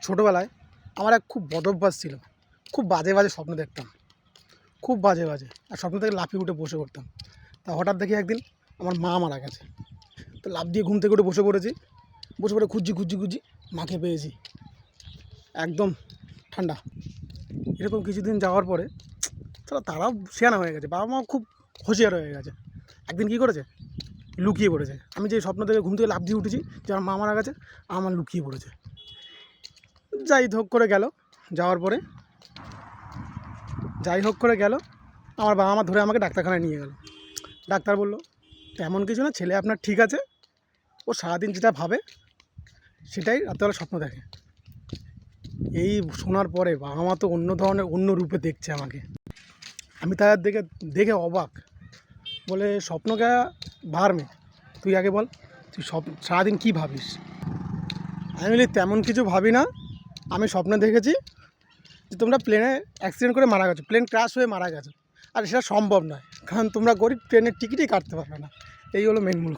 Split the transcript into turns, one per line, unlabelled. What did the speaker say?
ছোটোবেলায় আমার এক খুব বদ অভ্যাস ছিল। খুব বাজে বাজে স্বপ্ন দেখতাম, খুব বাজে বাজে। আর স্বপ্ন থেকে লাফিয়ে উঠে বসে পড়তাম। তা হঠাৎ দেখি একদিন আমার মা মারা গেছে। তো লাফ দিয়ে ঘুম থেকে উঠে বসে পড়েছি। বসে পড়ে খুঁজছি মাকে পেয়েছি, একদম ঠান্ডা। এরকম কিছুদিন যাওয়ার পরে তারাও শেয়ানা হয়ে গেছে, বাবা মাও খুব হুঁশিয়ার হয়ে গেছে। একদিন কী করেছে, লুকিয়ে পড়েছে। আমি যে স্বপ্ন থেকে ঘুম থেকে লাফ দিয়ে উঠেছি যে আমার মা মারা গেছে, আমার লুকিয়ে পড়েছে। যাই হোক করে গেল, যাওয়ার পরে আমার বাবা মা ধরে আমাকে ডাক্তারখানায় নিয়ে গেল। ডাক্তার বলল তেমন কিছু না, ছেলে আপনার ঠিক আছে, ও সারাদিন যেটা ভাবে সেটাই রাত্রেবেলা স্বপ্ন দেখে। এই শোনার পরে বাবা মা তো অন্য ধরনের অন্য রূপে দেখছে আমাকে। আমি তাদের দেখে অবাক। বলে স্বপ্ন কে বাহার মে, তুই আগে বল তুই সারাদিন কী ভাবিস। আমি বলি তেমন কিছু ভাবি না, আমি স্বপ্নে দেখেছি যে তোমরা প্লেনে অ্যাক্সিডেন্ট করে মারা গেছো, প্লেন ক্র্যাশ হয়ে মারা গেছো। আর সেটা সম্ভব নয়, কারণ তোমরা গরিব, ট্রেনের টিকিটই কাটতে পারবে না। এই হলো মেন মূল।